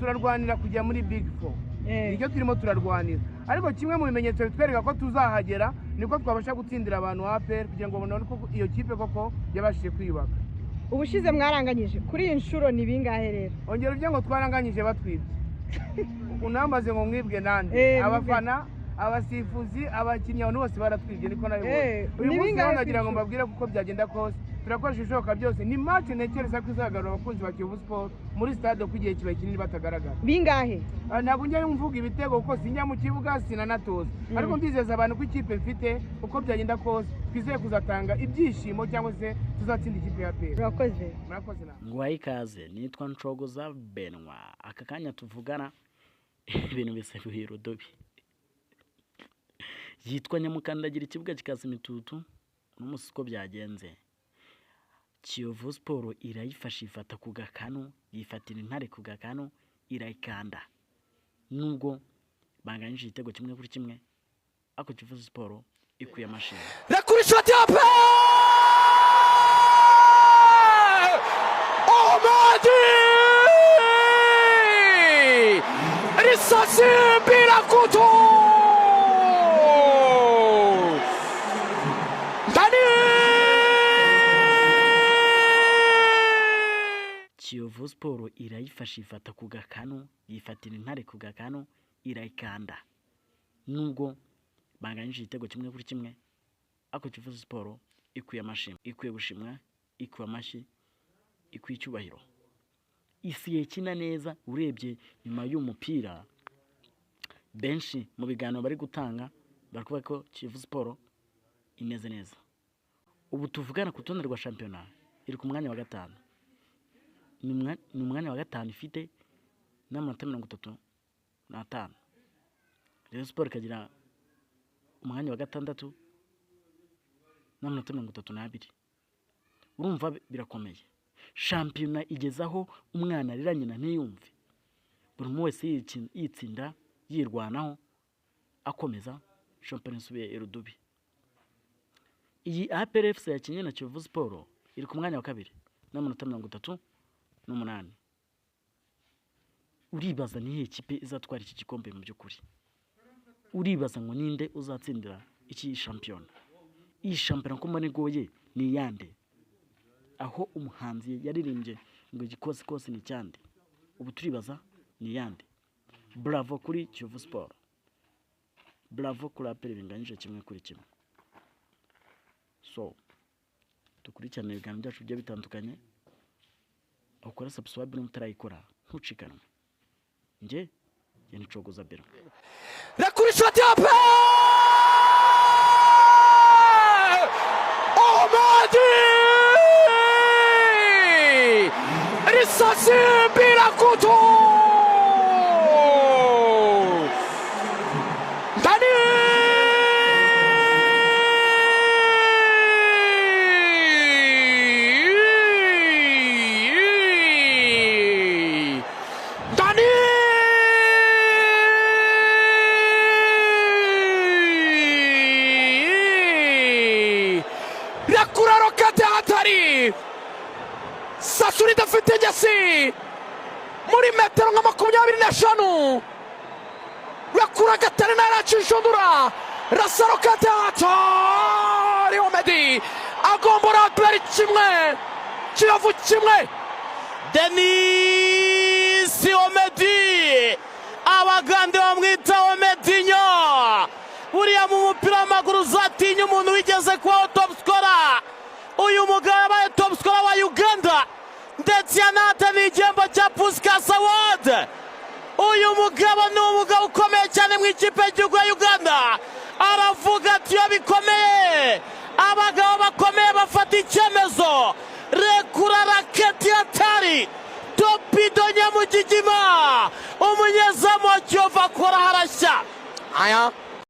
turarwanira kujya muri Big 4 nicyo turimo turarwanira ariko kimwe mu bimenyetso bitwereka ko tuzahagera niko twabasha gutsindira abantu APR kugira ngo babone ko iyo kipe koko yabashije kwiyubaka. Ubushize mwaranganyije kuri iyi nshuro ni bingahe rero? Ongera uvye ngo twaranganyije batwibye. Unambaze ngo mwibwe nande abafana abasifuzi abakinnyi abantu bose baratwibye niko nabibonye. Uyu munsi nagira ngo mbabwire kuko byagenda kose turakoresha ishoboka byose ni match ntekereza ko izagarura abakunzi ba Kiyovu Sport muri stade ku gihe kibaye kinini batagaragara. Bingahe? Ntabwo njye mvuga ibitego kuko sinjya mu kibuga sinanatoza ariko ndizeza abantu ko ikipe mfite uko byagenda kose twizeye kuzatanga ibyishimo cyangwa se tuzatsinda ikipe ya APR. Murakoze na ngwaye ikaze nitwa Nshogoza Benwa aka kanya tuvugana ibintu bisefuye Rudobi yitwa Nyamukandagira ikibuga kikaza imitutu n'umusiko byagenze Kiyovu Sport irayifasha ifata ku gakano yifatira intare ku gakano irayikanda nubwo banganyije igitego kimwe kuri kimwe ako Kiyovu Sport ikuye amashini kuri shot ya APR Omadi risasi bila kutu Kiyovu Sport irayifasha ifata ku gakano yifatira intare ku gakano irayikanda nubwo banganyije igitego kimwe kuri kimwe ako Kiyovu Sport ikuye amashini ikuye gushimwa ikuye amashyi ikuye icyubahiro isi yekina neza urebye nyuma y'umupira benshi mu biganiro bari gutanga barakuvuga ko Kiyovu Sport imeze neza ubu tuvugana ku rutonde rwa shampiyona iri ku mwanya wa gatanu ni umwanya wa gatanu ifite n'amanota 35 Rayon Sport ikagira umwanya wa gatandatu n'amanota 32 urumva birakomeye shampiyona igezaho umwana arira nyina ntiyumve buri umwe wese yitsinda yirwanaho akomeza shampiyona isubiye Rudobi iyi APR FC yakinye na Kiyovu Sport iri ku mwanya wa kabiri n'amanota 38 uribaza nihe kipe izatwara iki gikombe mu byukuri uribaza ngo ninde uzatsindira iki shampiyona iyi shampiyona ko mbone goye ni yande aho umuhanzi yaririmbye ngo gikose kose ni cyande ubu turibaza ni yande bravo kuri Kiyovu Sport bravo kuri APR binganyije kimwe kuri kimwe so dukurikirana ibiganiro byacu byo bitandukanye ukora subscribe n'umutarayikora ntucikanwe nje yani Nshogoza Benwa kuri shot ya APR Omadi risasi bila kutu Sasuri dafite Jesse muri metero nka 25 rakura Gatarina aracishondura Rasaro Katari Omedi agombora APR kimwe Kiyovu kimwe Denis Omedi abagande bamwita Omedinho uriya mu mupira w'amaguru zatinya umuntu wigeze kuba top scorer uyu mugabo abaye top scorer wa Uganda ndetse yanatanye igihembo cya Puskas Award uyu mugabo ni umugabo ukomeye cyane mu ikipe y'igihugu ya Uganda aravuga ati iyo bikomeye abagabo bakomeye bafata icyemezo rekura raketi atari Topido Nyamugigima umunyezamu wa Kiyovu akora harashya aya